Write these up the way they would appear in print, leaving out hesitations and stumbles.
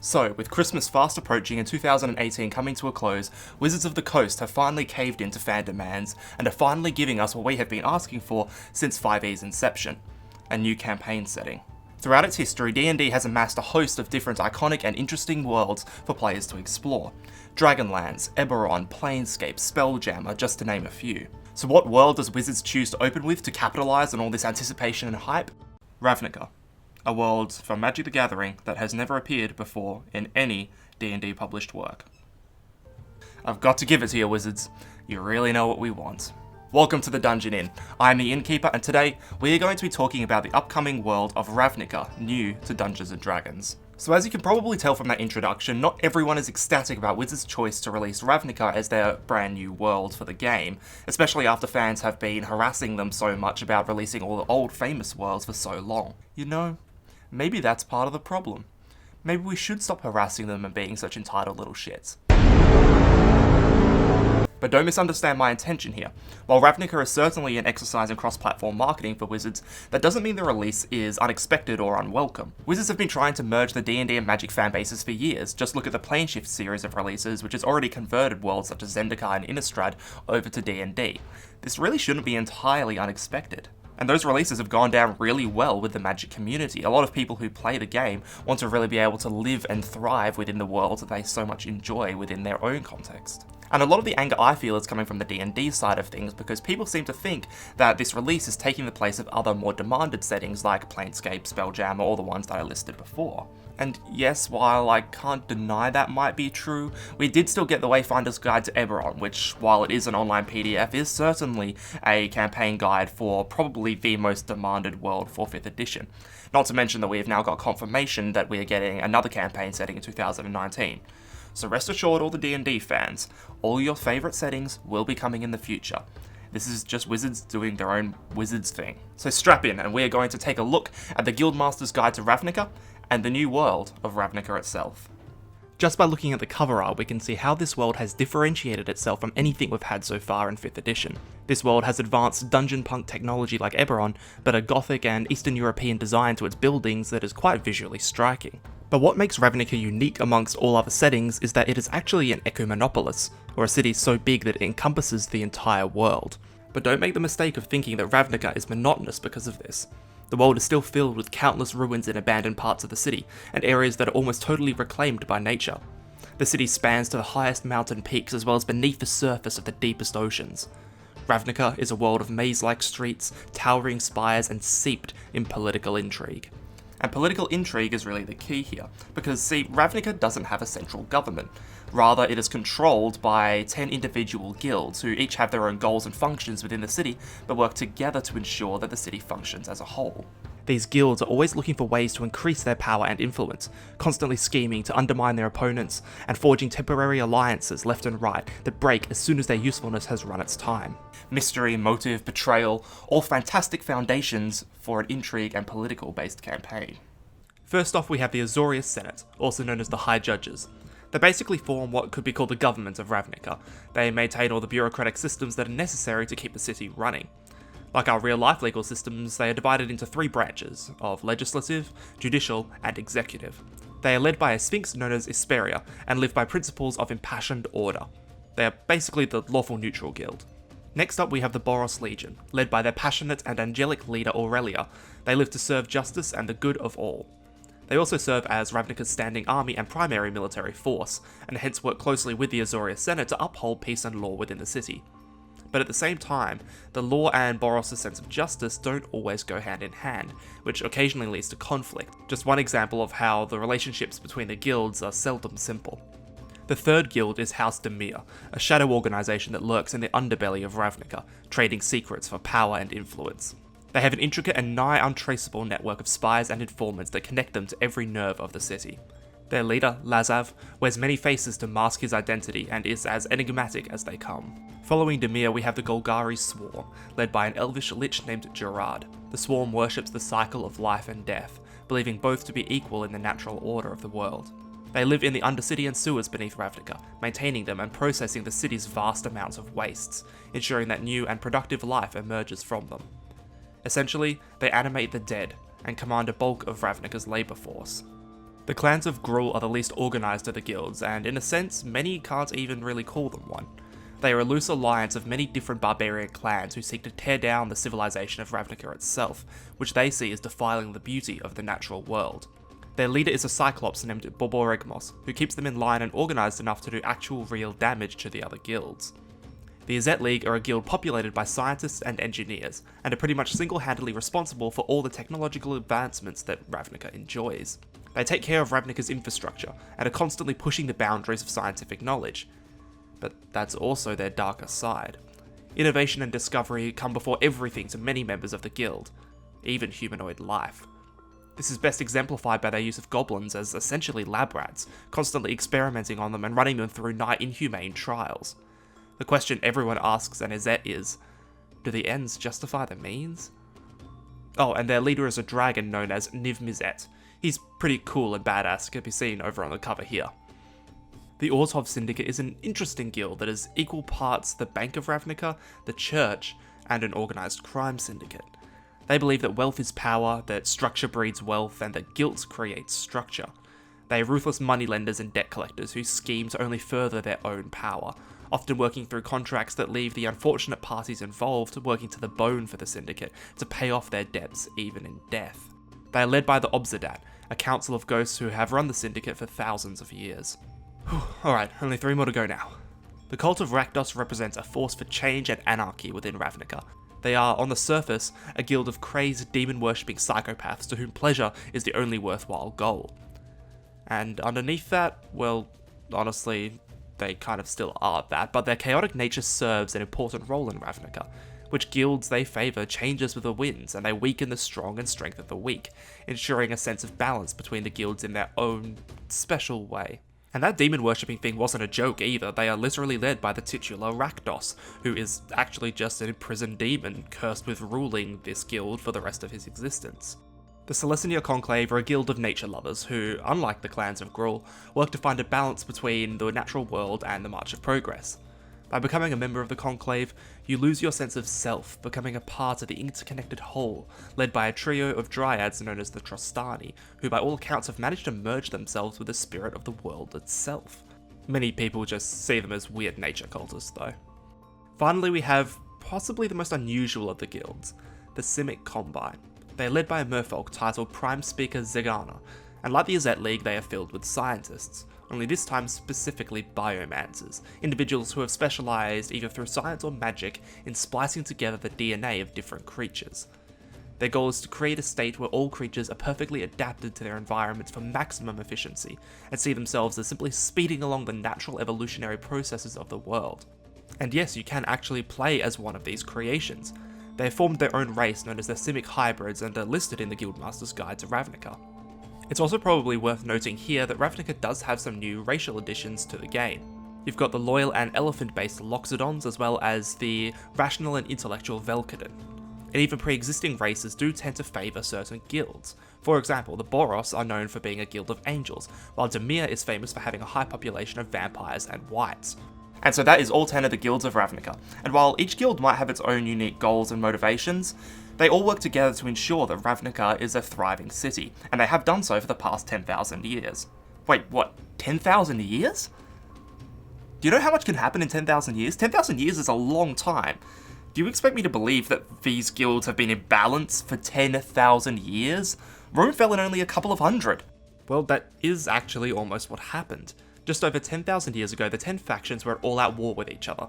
So, with Christmas fast approaching and 2018 coming to a close, Wizards of the Coast have finally caved into fan demands and are finally giving us what we have been asking for since 5e's inception: a new campaign setting. Throughout its history, D&D has amassed a host of different iconic and interesting worlds for players to explore. Dragonlance, Eberron, Planescape, Spelljammer, just to name a few. So what world does Wizards choose to open with to capitalise on all this anticipation and hype? Ravnica. A world from Magic the Gathering that has never appeared before in any D&D published work. I've got to give it to you, Wizards. You really know what we want. Welcome to the Dungeon Inn. I'm the Innkeeper, and today we are going to be talking about the upcoming world of Ravnica, new to Dungeons & Dragons. So as you can probably tell from that introduction, not everyone is ecstatic about Wizards' choice to release Ravnica as their brand new world for the game, especially after fans have been harassing them so much about releasing all the old famous worlds for so long. You know, maybe that's part of the problem. Maybe we should stop harassing them and being such entitled little shits. But don't misunderstand my intention here. While Ravnica is certainly an exercise in cross-platform marketing for Wizards, that doesn't mean the release is unexpected or unwelcome. Wizards have been trying to merge the D&D and Magic fanbases for years. Just look at the Planeshift series of releases, which has already converted worlds such as Zendikar and Innistrad over to D&D. This really shouldn't be entirely unexpected. And those releases have gone down really well with the Magic community. A lot of people who play the game want to really be able to live and thrive within the world that they so much enjoy within their own context. And a lot of the anger I feel is coming from the D&D side of things, because people seem to think that this release is taking the place of other more demanded settings like Planescape, Spelljammer, or the ones that I listed before. And yes, while I can't deny that might be true, we did still get the Wayfinder's Guide to Eberron, which, while it is an online PDF, is certainly a campaign guide for probably the most demanded world for 5th edition. Not to mention that we have now got confirmation that we are getting another campaign setting in 2019. So rest assured, all the D&D fans, all your favourite settings will be coming in the future. This is just Wizards doing their own Wizards thing. So strap in, and we are going to take a look at the Guildmasters Guide to Ravnica and the new world of Ravnica itself. Just by looking at the cover art, we can see how this world has differentiated itself from anything we've had so far in 5th edition. This world has advanced dungeon punk technology like Eberron, but a Gothic and Eastern European design to its buildings that is quite visually striking. But what makes Ravnica unique amongst all other settings is that it is actually an ecumenopolis, or a city so big that it encompasses the entire world. But don't make the mistake of thinking that Ravnica is monotonous because of this. The world is still filled with countless ruins in abandoned parts of the city, and areas that are almost totally reclaimed by nature. The city spans to the highest mountain peaks as well as beneath the surface of the deepest oceans. Ravnica is a world of maze-like streets, towering spires, and seeped in political intrigue. And political intrigue is really the key here, because see, Ravnica doesn't have a central government. Rather, it is controlled by 10 individual guilds who each have their own goals and functions within the city, but work together to ensure that the city functions as a whole. These guilds are always looking for ways to increase their power and influence, constantly scheming to undermine their opponents, and forging temporary alliances left and right that break as soon as their usefulness has run its time. Mystery, motive, betrayal, all fantastic foundations for an intrigue and political-based campaign. First off, we have the Azorius Senate, also known as the High Judges. They basically form what could be called the government of Ravnica. They maintain all the bureaucratic systems that are necessary to keep the city running. Like our real-life legal systems, they are divided into 3 branches, of legislative, judicial, and executive. They are led by a sphinx known as Isperia, and live by principles of impassioned order. They are basically the lawful neutral guild. Next up we have the Boros Legion, led by their passionate and angelic leader Aurelia. They live to serve justice and the good of all. They also serve as Ravnica's standing army and primary military force, and hence work closely with the Azorius Senate to uphold peace and law within the city. But at the same time, the law and Boros' sense of justice don't always go hand in hand, which occasionally leads to conflict. Just one example of how the relationships between the guilds are seldom simple. The third guild is House Demir, a shadow organisation that lurks in the underbelly of Ravnica, trading secrets for power and influence. They have an intricate and nigh untraceable network of spies and informants that connect them to every nerve of the city. Their leader, Lazav, wears many faces to mask his identity and is as enigmatic as they come. Following Demir, we have the Golgari Swarm, led by an elvish lich named Gerard. The Swarm worships the cycle of life and death, believing both to be equal in the natural order of the world. They live in the Undercity and sewers beneath Ravnica, maintaining them and processing the city's vast amounts of wastes, ensuring that new and productive life emerges from them. Essentially, they animate the dead and command a bulk of Ravnica's labour force. The clans of Gruul are the least organised of the guilds, and in a sense, many can't even really call them one. They are a loose alliance of many different barbarian clans who seek to tear down the civilization of Ravnica itself, which they see as defiling the beauty of the natural world. Their leader is a Cyclops named Borborygmos, who keeps them in line and organised enough to do actual real damage to the other guilds. The Izzet League are a guild populated by scientists and engineers, and are pretty much single-handedly responsible for all the technological advancements that Ravnica enjoys. They take care of Ravnica's infrastructure, and are constantly pushing the boundaries of scientific knowledge. But that's also their darker side. Innovation and discovery come before everything to many members of the guild, even humanoid life. This is best exemplified by their use of goblins as essentially lab rats, constantly experimenting on them and running them through nigh inhumane trials. The question everyone asks an Izzet is, do the ends justify the means? Oh, and their leader is a dragon known as Niv-Mizzet. He's pretty cool and badass, can be seen over on the cover here. The Orzhov Syndicate is an interesting guild that is equal parts the Bank of Ravnica, the Church, and an organised crime syndicate. They believe that wealth is power, that structure breeds wealth, and that guilt creates structure. They are ruthless moneylenders and debt collectors who scheme to only further their own power, often working through contracts that leave the unfortunate parties involved working to the bone for the syndicate to pay off their debts even in death. They are led by the Obzedat, a council of ghosts who have run the syndicate for thousands of years. Alright, only 3 more to go now. The Cult of Rakdos represents a force for change and anarchy within Ravnica. They are, on the surface, a guild of crazed, demon-worshipping psychopaths to whom pleasure is the only worthwhile goal. And underneath that, well, honestly, they kind of still are that, but their chaotic nature serves an important role in Ravnica. Which guilds they favour changes with the winds, and they weaken the strong and strengthen the weak, ensuring a sense of balance between the guilds in their own special way. And that demon worshipping thing wasn't a joke either. They are literally led by the titular Rakdos, who is actually just an imprisoned demon cursed with ruling this guild for the rest of his existence. The Celestia Conclave are a guild of nature lovers who, unlike the clans of Gruul, work to find a balance between the natural world and the march of progress. By becoming a member of the Conclave, you lose your sense of self, becoming a part of the interconnected whole, led by a trio of dryads known as the Trostani, who by all accounts have managed to merge themselves with the spirit of the world itself. Many people just see them as weird nature cultists though. Finally, we have possibly the most unusual of the guilds, the Simic Combine. They are led by a merfolk titled Prime Speaker Zegana, and like the Izzet League, they are filled with scientists, only this time specifically biomancers, individuals who have specialised either through science or magic in splicing together the DNA of different creatures. Their goal is to create a state where all creatures are perfectly adapted to their environments for maximum efficiency, and see themselves as simply speeding along the natural evolutionary processes of the world. And yes, you can actually play as one of these creations. They have formed their own race known as the Simic Hybrids and are listed in the Guildmasters Guide to Ravnica. It's also probably worth noting here that Ravnica does have some new racial additions to the game. You've got the loyal and elephant-based Loxodons, as well as the rational and intellectual Velkadon. And even pre-existing races do tend to favour certain guilds. For example, the Boros are known for being a guild of angels, while Dimir is famous for having a high population of vampires and wights. And so that is all 10 of the guilds of Ravnica, and while each guild might have its own unique goals and motivations, they all work together to ensure that Ravnica is a thriving city, and they have done so for the past 10,000 years. Wait, what, 10,000 years? Do you know how much can happen in 10,000 years? 10,000 years is a long time. Do you expect me to believe that these guilds have been in balance for 10,000 years? Rome fell in only a couple of hundred. Well, that is actually almost what happened. Just over 10,000 years ago, the 10 factions were at all-out war with each other.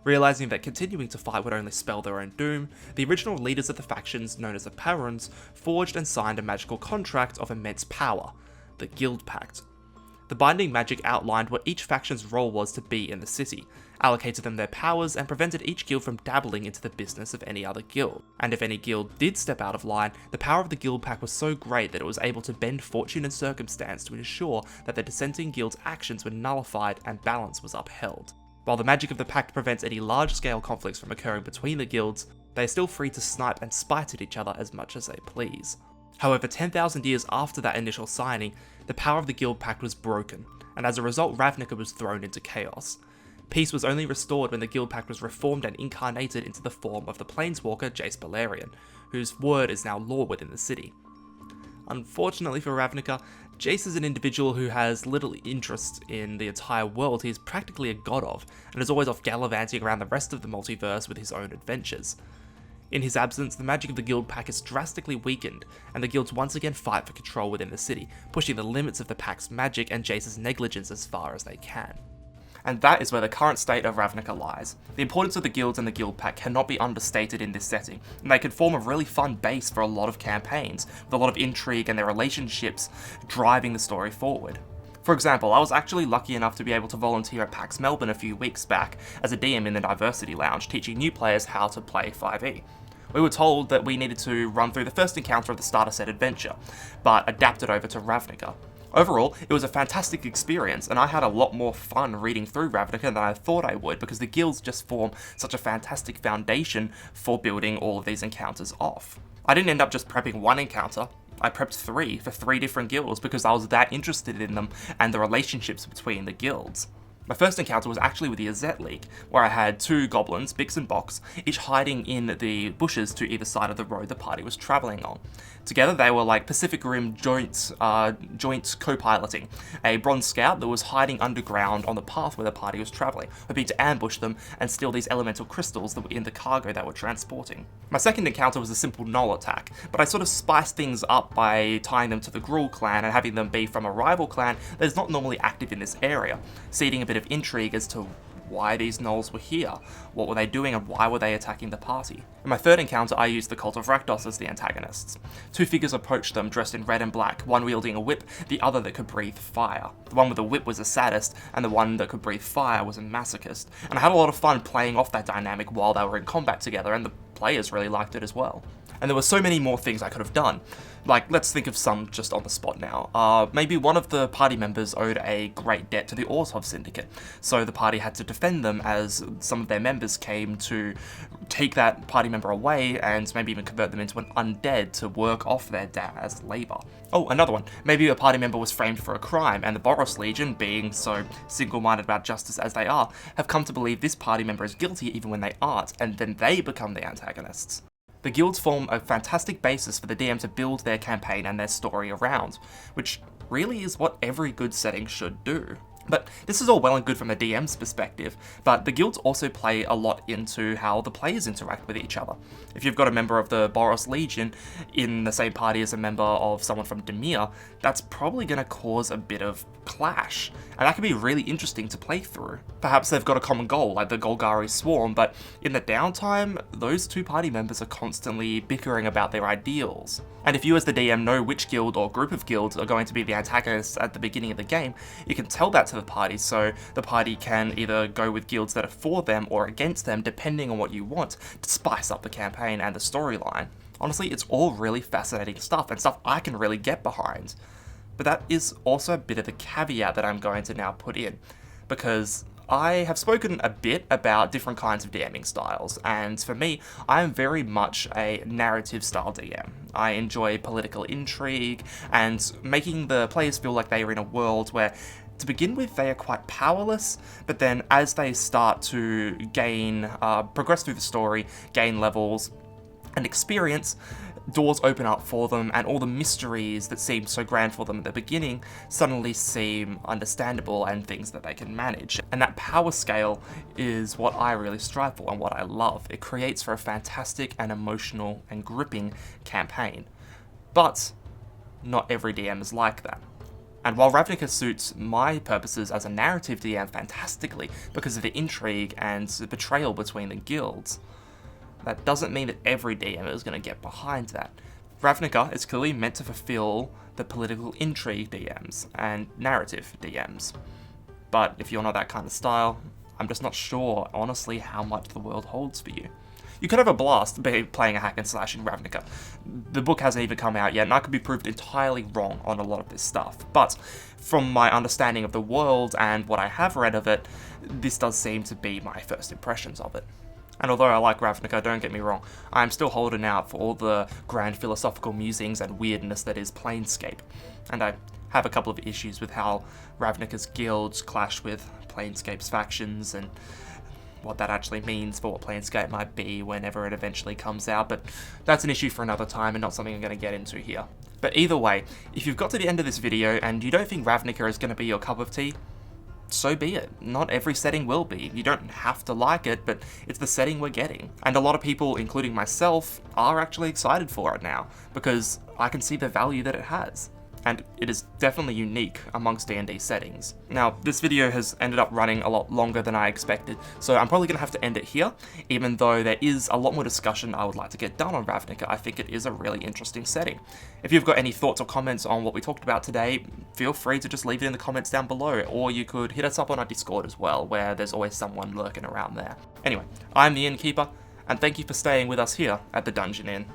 Realising that continuing to fight would only spell their own doom, the original leaders of the factions, known as the Parons, forged and signed a magical contract of immense power, the Guildpact. The binding magic outlined what each faction's role was to be in the city, allocated them their powers, and prevented each guild from dabbling into the business of any other guild. And if any guild did step out of line, the power of the Guildpact was so great that it was able to bend fortune and circumstance to ensure that the dissenting guild's actions were nullified and balance was upheld. While the magic of the pact prevents any large-scale conflicts from occurring between the guilds, they are still free to snipe and spite at each other as much as they please. However, 10,000 years after that initial signing, the power of the Guildpact was broken, and as a result Ravnica was thrown into chaos. Peace was only restored when the Guildpact was reformed and incarnated into the form of the Planeswalker Jace Balerion, whose word is now law within the city. Unfortunately for Ravnica, Jace is an individual who has little interest in the entire world he is practically a god of, and is always off gallivanting around the rest of the multiverse with his own adventures. In his absence, the magic of the Guildpact is drastically weakened, and the guilds once again fight for control within the city, pushing the limits of the Pact's magic and Jace's negligence as far as they can. And that is where the current state of Ravnica lies. The importance of the guilds and the Guildpact cannot be understated in this setting, and they can form a really fun base for a lot of campaigns, with a lot of intrigue and their relationships driving the story forward. For example, I was actually lucky enough to be able to volunteer at PAX Melbourne a few weeks back as a DM in the Diversity Lounge, teaching new players how to play 5e. We were told that we needed to run through the first encounter of the starter set adventure, but adapt it over to Ravnica. Overall, it was a fantastic experience, and I had a lot more fun reading through Ravnica than I thought I would, because the guilds just form such a fantastic foundation for building all of these encounters off. I didn't end up just prepping one encounter, I prepped 3 for 3 different guilds because I was that interested in them and the relationships between the guilds. My first encounter was actually with the Azet League, where I had 2 goblins, Bix and Box, each hiding in the bushes to either side of the road the party was travelling on. Together they were like Pacific Rim joint co-piloting, a bronze scout that was hiding underground on the path where the party was travelling, hoping to ambush them and steal these elemental crystals that were in the cargo they were transporting. My second encounter was a simple null attack, but I sort of spiced things up by tying them to the Gruul clan and having them be from a rival clan that is not normally active in this area, seeding a bit of intrigue as to why these gnolls were here, what were they doing, and why were they attacking the party. In my third encounter, I used the Cult of Rakdos as the antagonists. 2 figures approached them dressed in red and black, one wielding a whip, the other that could breathe fire. The one with the whip was a sadist, and the one that could breathe fire was a masochist, and I had a lot of fun playing off that dynamic while they were in combat together, and the players really liked it as well. And there were so many more things I could have done. Like, let's think of some just on the spot now. Maybe one of the party members owed a great debt to the Orzhov Syndicate, so the party had to defend them as some of their members came to take that party member away and maybe even convert them into an undead to work off their debt as labour. Oh, another one. Maybe a party member was framed for a crime, and the Boros Legion, being so single-minded about justice as they are, have come to believe this party member is guilty even when they aren't, and then they become the antagonists. The guilds form a fantastic basis for the DM to build their campaign and their story around, which really is what every good setting should do. But this is all well and good from the DM's perspective, but the guilds also play a lot into how the players interact with each other. If you've got a member of the Boros Legion in the same party as a member of someone from Demir, that's probably going to cause a bit of clash, and that can be really interesting to play through. Perhaps they've got a common goal, like the Golgari Swarm, but in the downtime, those 2 party members are constantly bickering about their ideals. And if you as the DM know which guild or group of guilds are going to be the antagonists at the beginning of the game, you can tell that to the party, so the party can either go with guilds that are for them or against them, depending on what you want, to spice up the campaign and the storyline. Honestly, it's all really fascinating stuff, and stuff I can really get behind. But that is also a bit of the caveat that I'm going to now put in, because I have spoken a bit about different kinds of DMing styles, and for me, I am very much a narrative style DM. I enjoy political intrigue and making the players feel like they are in a world where, to begin with, they are quite powerless, but then as they start to progress through the story, gain levels and experience, doors open up for them, and all the mysteries that seemed so grand for them at the beginning suddenly seem understandable and things that they can manage. And that power scale is what I really strive for and what I love. It creates for a fantastic and emotional and gripping campaign. But not every DM is like that. And while Ravnica suits my purposes as a narrative DM fantastically because of the intrigue and the betrayal between the guilds, that doesn't mean that every DM is going to get behind that. Ravnica is clearly meant to fulfill the political intrigue DMs and narrative DMs. But if you're not that kind of style, I'm just not sure, honestly, how much the world holds for you. You could have a blast playing a hack and slash in Ravnica. The book hasn't even come out yet, and I could be proved entirely wrong on a lot of this stuff. But from my understanding of the world and what I have read of it, this does seem to be my first impressions of it. And although I like Ravnica, don't get me wrong, I'm still holding out for all the grand philosophical musings and weirdness that is Planescape. And I have a couple of issues with how Ravnica's guilds clash with Planescape's factions and what that actually means for what Planescape might be whenever it eventually comes out, but that's an issue for another time and not something I'm going to get into here. But either way, if you've got to the end of this video and you don't think Ravnica is going to be your cup of tea, so be it. Not every setting will be. You don't have to like it, but it's the setting we're getting. And a lot of people, including myself, are actually excited for it now, because I can see the value that it has. And it is definitely unique amongst D&D settings. Now, this video has ended up running a lot longer than I expected, so I'm probably going to have to end it here, even though there is a lot more discussion I would like to get done on Ravnica. I think it is a really interesting setting. If you've got any thoughts or comments on what we talked about today, feel free to just leave it in the comments down below, or you could hit us up on our Discord as well, where there's always someone lurking around there. Anyway, I'm the Innkeeper, and thank you for staying with us here at the Dungeon Inn.